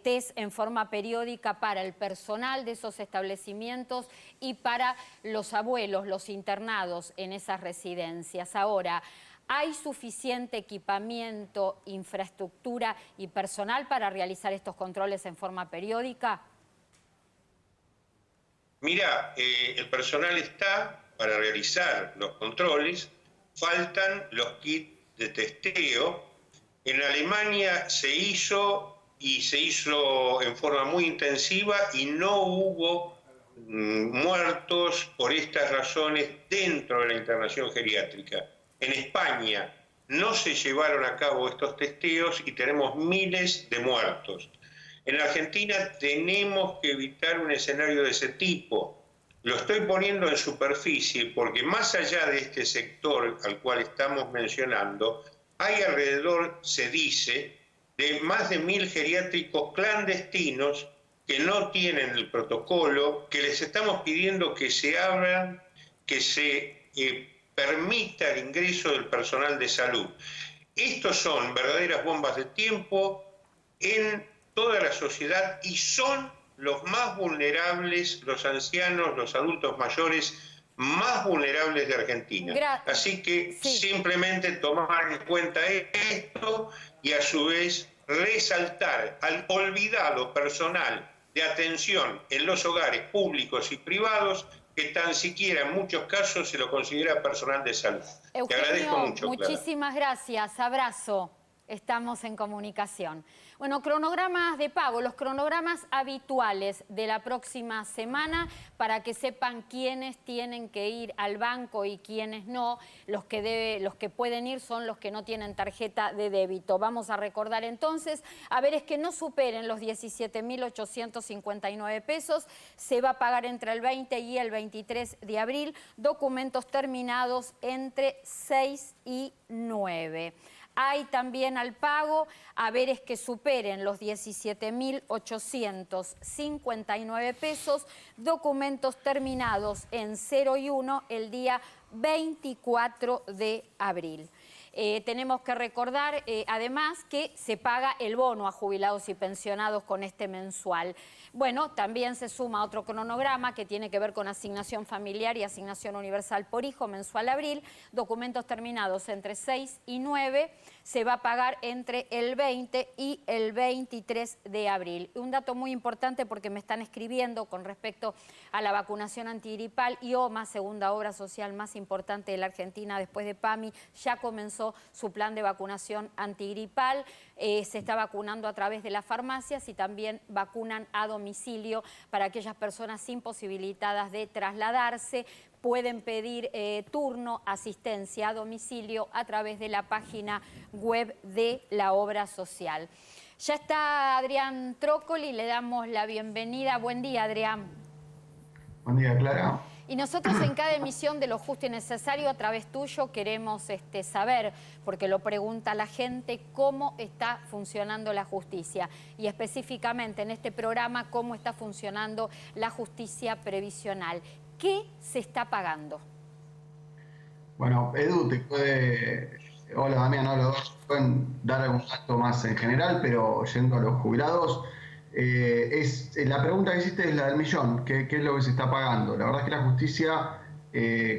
test en forma periódica para el personal de esos establecimientos y para los abuelos, los internados en esas residencias. Ahora, ¿hay suficiente equipamiento, infraestructura y personal para realizar estos controles en forma periódica? Mira, el personal está para realizar los controles, faltan los kits de testeo. En Alemania se hizo en forma muy intensiva y no hubo muertos por estas razones dentro de la internación geriátrica. En España no se llevaron a cabo estos testeos y tenemos miles de muertos. En Argentina tenemos que evitar un escenario de ese tipo. Lo estoy poniendo en superficie porque más allá de este sector al cual estamos mencionando, hay alrededor, se dice, de más de 1.000 geriátricos clandestinos que no tienen el protocolo, que les estamos pidiendo que se abran, que se permita el ingreso del personal de salud. Estos son verdaderas bombas de tiempo en toda la sociedad y son los más vulnerables, los ancianos, los adultos mayores más vulnerables de Argentina. Así que simplemente tomar en cuenta esto y a su vez resaltar al olvidado personal de atención en los hogares públicos y privados que tan siquiera en muchos casos se lo considera personal de salud. Eugenio, te agradezco mucho, muchísimas gracias, abrazo. Estamos en comunicación. Bueno, cronogramas de pago, los cronogramas habituales de la próxima semana para que sepan quiénes tienen que ir al banco y quiénes no. Los que pueden ir son los que no tienen tarjeta de débito. Vamos a recordar entonces, haberes que no superen los 17.859 pesos. Se va a pagar entre el 20 y el 23 de abril. Documentos terminados entre 6 y 9. Hay también al pago haberes que superen los 17.859 pesos, documentos terminados en 0 y 1 el día 24 de abril. Tenemos que recordar, además, que se paga el bono a jubilados y pensionados con este mensual. Bueno, también se suma otro cronograma que tiene que ver con asignación familiar y asignación universal por hijo mensual abril. Documentos terminados entre 6 y 9 se va a pagar entre el 20 y el 23 de abril. Un dato muy importante porque me están escribiendo con respecto a la vacunación antigripal. IOMA, segunda obra social más importante de la Argentina después de PAMI, ya comenzó su plan de vacunación antigripal. Se está vacunando a través de las farmacias y también vacunan a domicilio para aquellas personas imposibilitadas de trasladarse. Pueden pedir turno, asistencia a domicilio a través de la página web de la obra social. Ya está Adrián Trócoli, le damos la bienvenida. Buen día, Adrián. Buen día, Clara. Y nosotros en cada emisión de Lo Justo y Necesario, a través tuyo, queremos saber, porque lo pregunta la gente, cómo está funcionando la justicia. Y específicamente en este programa, cómo está funcionando la justicia previsional. ¿Qué se está pagando? Bueno, Edu te puede... Hola, Damián, hola, los dos pueden dar algún dato más en general, pero yendo a los jubilados, la pregunta que hiciste es la del millón, ¿qué es lo que se está pagando? La verdad es que la justicia,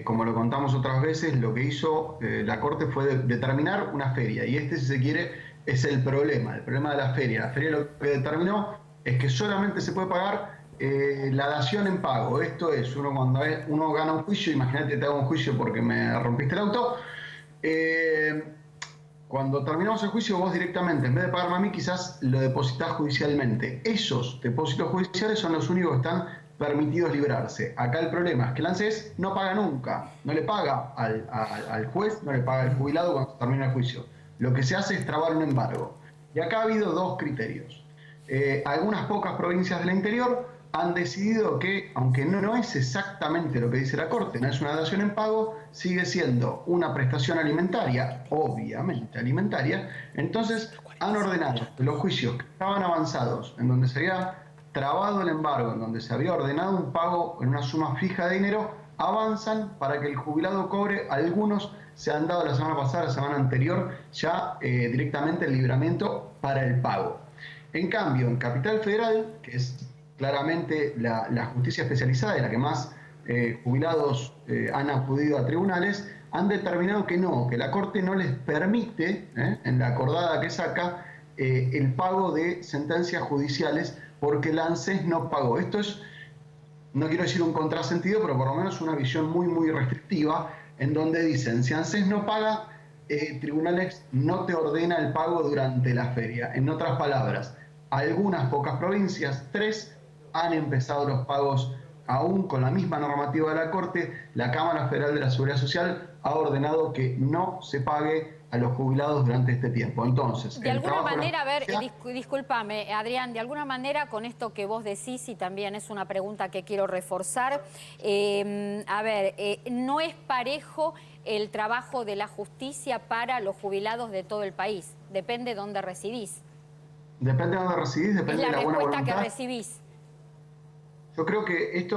como lo contamos otras veces, lo que hizo la Corte fue determinar una feria, y si se quiere, es el problema de la feria. La feria lo que determinó es que solamente se puede pagar la dación en pago. Esto es, cuando uno gana un juicio, imagínate que te hago un juicio porque me rompiste el auto, cuando terminamos el juicio, vos directamente, en vez de pagarme a mí, quizás lo depositas judicialmente. Esos depósitos judiciales son los únicos que están permitidos librarse. Acá el problema es que el ANSES no paga nunca, no le paga al juez, no le paga al jubilado cuando termina el juicio. Lo que se hace es trabar un embargo. Y acá ha habido dos criterios. Algunas pocas provincias del interior han decidido que, aunque no es exactamente lo que dice la Corte, no es una dación en pago, sigue siendo una prestación alimentaria, obviamente alimentaria. Entonces han ordenado que los juicios que estaban avanzados, en donde se había trabado el embargo, en donde se había ordenado un pago en una suma fija de dinero, avanzan para que el jubilado cobre. Algunos se han dado la semana pasada, la semana anterior, ya directamente el libramiento para el pago. En cambio, en Capital Federal, que es claramente la justicia especializada y la que más jubilados han acudido a tribunales, han determinado que no, que la Corte no les permite, en la acordada que saca, el pago de sentencias judiciales porque el ANSES no pagó. Esto es, no quiero decir un contrasentido, pero por lo menos una visión muy, muy restrictiva, en donde dicen, si ANSES no paga, tribunales no te ordena el pago durante la feria. En otras palabras, algunas pocas provincias, 3, han empezado los pagos aún con la misma normativa de la Corte. La Cámara Federal de la Seguridad Social ha ordenado que no se pague a los jubilados durante este tiempo. Entonces, de alguna manera, a ver, discúlpame, Adrián, de alguna manera con esto que vos decís, y también es una pregunta que quiero reforzar, no es parejo el trabajo de la justicia para los jubilados de todo el país. Depende de dónde residís. Depende de dónde residís, depende de la buena voluntad. Es la respuesta que recibís. Yo creo que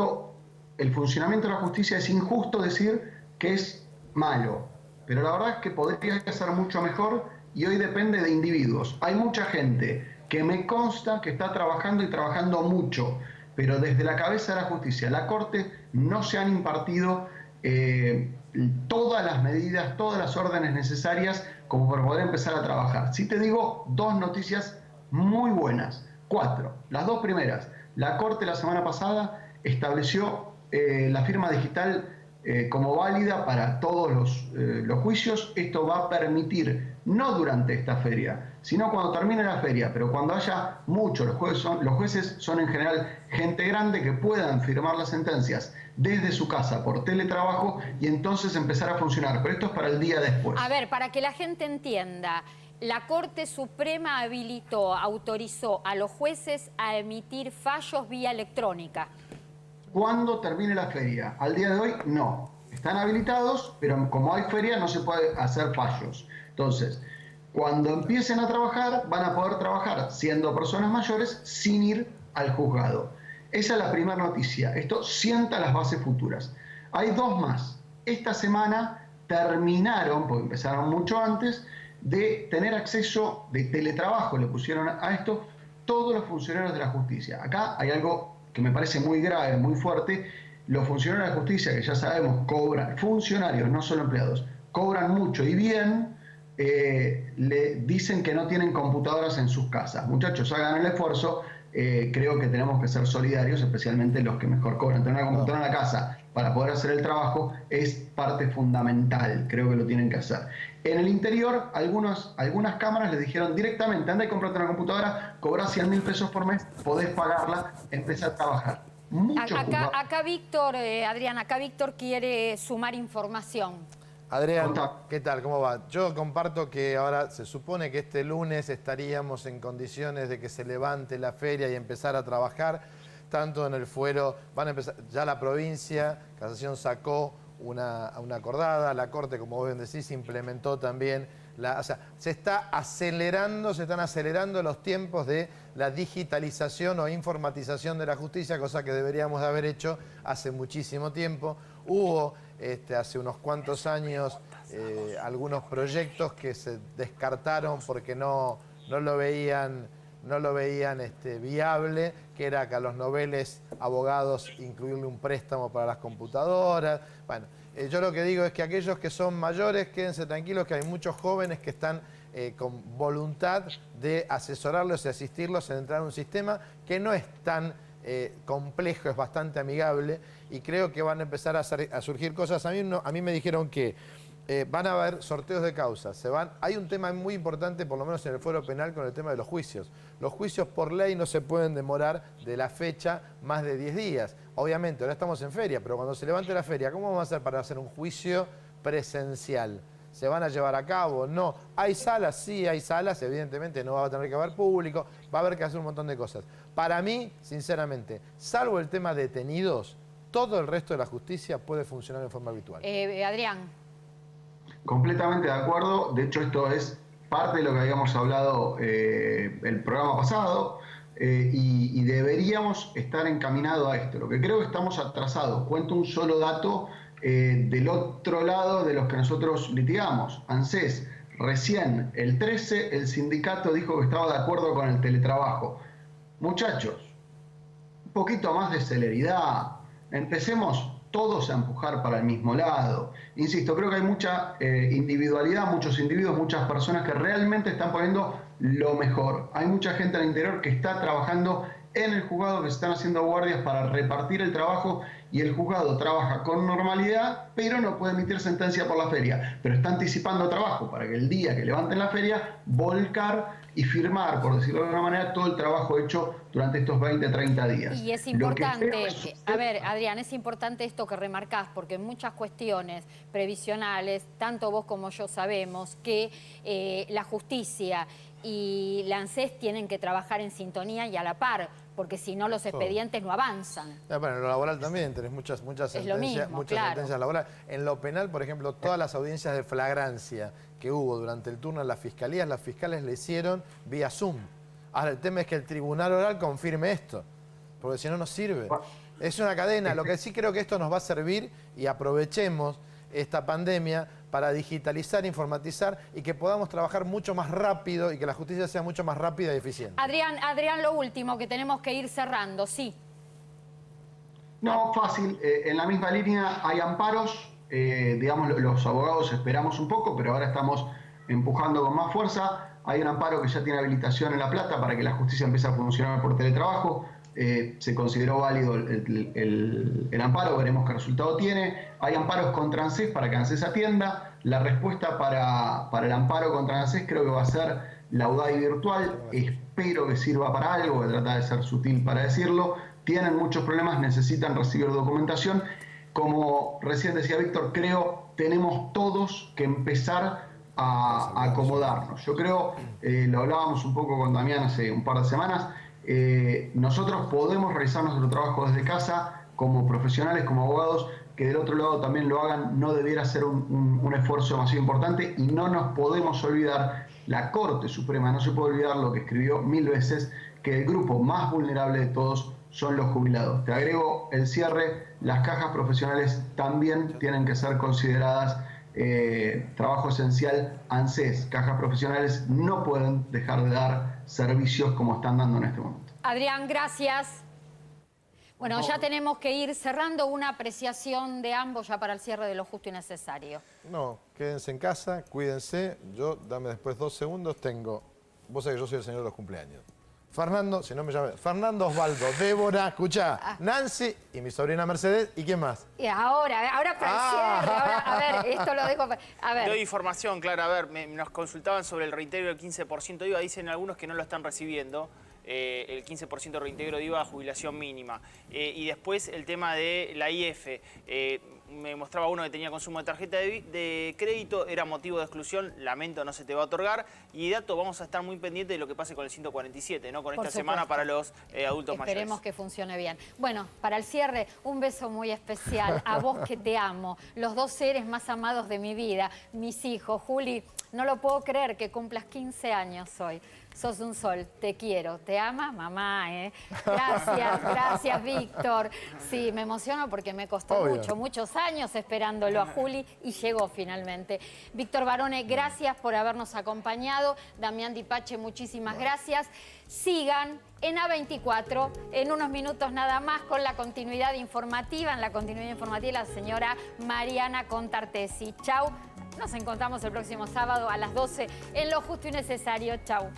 el funcionamiento de la justicia, es injusto decir que es malo, pero la verdad es que podría ser mucho mejor, y hoy depende de individuos. Hay mucha gente que me consta que está trabajando y trabajando mucho, pero desde la cabeza de la justicia, la Corte, no se han impartido todas las medidas, todas las órdenes necesarias como para poder empezar a trabajar. Si te digo 2 noticias muy buenas, 4. Las 2 primeras. La Corte la semana pasada estableció la firma digital como válida para todos los juicios. Esto va a permitir, no durante esta feria, sino cuando termine la feria, pero cuando haya muchos, los jueces son en general gente grande, que puedan firmar las sentencias desde su casa por teletrabajo y entonces empezar a funcionar. Pero esto es para el día después. A ver, para que la gente entienda, la Corte Suprema autorizó a los jueces a emitir fallos vía electrónica. ¿Cuándo termine la feria? Al día de hoy, no. Están habilitados, pero como hay feria no se puede hacer fallos. Entonces, cuando empiecen a trabajar, van a poder trabajar siendo personas mayores sin ir al juzgado. Esa es la primera noticia. Esto sienta las bases futuras. Hay 2 más. Esta semana terminaron, porque empezaron mucho antes, de tener acceso de teletrabajo, le pusieron a esto todos los funcionarios de la justicia. Acá hay algo que me parece muy grave, muy fuerte. Los funcionarios de la justicia, que ya sabemos, cobran, funcionarios, no solo empleados, cobran mucho y bien, le dicen que no tienen computadoras en sus casas. Muchachos, hagan el esfuerzo. Creo que tenemos que ser solidarios, especialmente los que mejor cobran. Tener una computadora en la casa para poder hacer el trabajo es parte fundamental, creo que lo tienen que hacer. En el interior, algunas cámaras les dijeron directamente, anda y comprate una computadora, cobrás 100.000 pesos por mes, podés pagarla, empezar a trabajar. Acá Víctor, Adrián, acá Víctor quiere sumar información. Adrián, ¿qué tal? ¿Cómo va? Yo comparto que ahora se supone que este lunes estaríamos en condiciones de que se levante la feria y empezar a trabajar, tanto en el fuero, van a empezar, ya la provincia, Casación sacó una acordada, la Corte, como vos bien decís, implementó también, o sea, se están acelerando los tiempos de la digitalización o informatización de la justicia, cosa que deberíamos de haber hecho hace muchísimo tiempo. Hubo hace unos cuantos años algunos proyectos que se descartaron porque no lo veían viable, que era que a los noveles abogados incluirle un préstamo para las computadoras. Bueno, yo lo que digo es que aquellos que son mayores, quédense tranquilos que hay muchos jóvenes que están con voluntad de asesorarlos y asistirlos en entrar a un sistema que no es tan complejo, es bastante amigable y creo que van a empezar a surgir cosas. A mí me dijeron que van a haber sorteos de causas. Hay un tema muy importante, por lo menos en el fuero penal, con el tema de los juicios. Los juicios por ley no se pueden demorar de la fecha más de 10 días. Obviamente, ahora estamos en feria, pero cuando se levante la feria, ¿cómo vamos a hacer para hacer un juicio presencial? ¿Se van a llevar a cabo? No. ¿Hay salas? Sí, hay salas. Evidentemente no va a tener que haber público. Va a haber que hacer un montón de cosas. Para mí, sinceramente, salvo el tema de detenidos, todo el resto de la justicia puede funcionar en forma habitual. Adrián. Completamente de acuerdo. De hecho, esto es parte de lo que habíamos hablado el programa pasado y deberíamos estar encaminados a esto. Lo que creo que estamos atrasados. Cuento un solo dato del otro lado de los que nosotros litigamos. ANSES, recién el 13 el sindicato dijo que estaba de acuerdo con el teletrabajo. Muchachos, un poquito más de celeridad. Empecemos todos a empujar para el mismo lado. Insisto, creo que hay mucha individualidad, muchos individuos, muchas personas que realmente están poniendo lo mejor. Hay mucha gente al interior que está trabajando en el juzgado, que se están haciendo guardias para repartir el trabajo y el juzgado trabaja con normalidad, pero no puede emitir sentencia por la feria. Pero está anticipando trabajo para que el día que levanten la feria, volcar y firmar, por decirlo de alguna manera, todo el trabajo hecho durante estos 20, 30 días. Y es importante, a ver, Adrián, es importante esto que remarcás, porque en muchas cuestiones previsionales, tanto vos como yo sabemos que la justicia y la ANSES tienen que trabajar en sintonía y a la par, porque si no los expedientes no avanzan. Bueno, en lo laboral también tenés muchas sentencias, sentencias laborales. En lo penal, por ejemplo, todas las audiencias de flagrancia que hubo durante el turno en las fiscalías, las fiscales le hicieron vía Zoom. Ahora, el tema es que el tribunal oral confirme esto, porque si no, no sirve. Es una cadena. Lo que sí creo que esto nos va a servir, y aprovechemos esta pandemia para digitalizar, informatizar y que podamos trabajar mucho más rápido y que la justicia sea mucho más rápida y eficiente. Adrián, lo último, que tenemos que ir cerrando, sí. No, fácil. En la misma línea hay amparos. Digamos, los abogados esperamos un poco, pero ahora estamos empujando con más fuerza. Hay un amparo que ya tiene habilitación en La Plata para que la justicia empiece a funcionar por teletrabajo. Se consideró válido el amparo, veremos qué resultado tiene. Hay amparos contra ANSES para que ANSES atienda. La respuesta para el amparo contra ANSES creo que va a ser la UDAI virtual. Espero que sirva para algo, voy a tratar de ser sutil para decirlo. Tienen muchos problemas, necesitan recibir documentación. Como recién decía Víctor, creo tenemos todos que empezar a acomodarnos. Yo creo, lo hablábamos un poco con Damián hace un par de semanas, nosotros podemos realizar nuestro trabajo desde casa, como profesionales, como abogados, que del otro lado también lo hagan, no debiera ser un esfuerzo demasiado importante, y no nos podemos olvidar, la Corte Suprema no se puede olvidar lo que escribió 1000 veces, que el grupo más vulnerable de todos son los jubilados. Te agrego el cierre, las cajas profesionales también tienen que ser consideradas trabajo esencial, ANSES, cajas profesionales, no pueden dejar de dar servicios como están dando en este momento. Adrián, gracias. Bueno, ya tenemos que ir cerrando. Una apreciación de ambos ya para el cierre de lo justo y necesario. No, quédense en casa, cuídense. Yo, dame después 2 segundos, vos sabés que yo soy el señor de los cumpleaños. Fernando, si no me llame, Fernando, Osvaldo, Débora, escuchá, Nancy y mi sobrina Mercedes, ¿y quién más? Y ahora para el cierre, a ver, esto lo dejo, a ver. Doy información, Clara, a ver, nos consultaban sobre el reintegro del 15% de IVA, dicen algunos que no lo están recibiendo. El 15% de reintegro de IVA a jubilación mínima. Y después el tema de la IF. Me mostraba uno que tenía consumo de tarjeta de crédito, era motivo de exclusión, lamento, no se te va a otorgar. Y dato, vamos a estar muy pendientes de lo que pase con el 147, ¿no? Con esta semana para los adultos mayores. Esperemos que funcione bien. Bueno, para el cierre, un beso muy especial a vos que te amo, los 2 seres más amados de mi vida, mis hijos. Juli, no lo puedo creer que cumplas 15 años hoy. Sos un sol, te quiero, te ama mamá, ¿eh? Gracias, Víctor. Sí, me emociono porque me costó muchos años esperándolo a Juli y llegó finalmente. Víctor Barone, gracias por habernos acompañado. Damián Dipache, muchísimas gracias. Sigan en A24, en unos minutos nada más con la continuidad informativa. En la continuidad informativa la señora Mariana Contartesi. Chau, nos encontramos el próximo sábado a las 12 en Lo Justo y Necesario. Chau.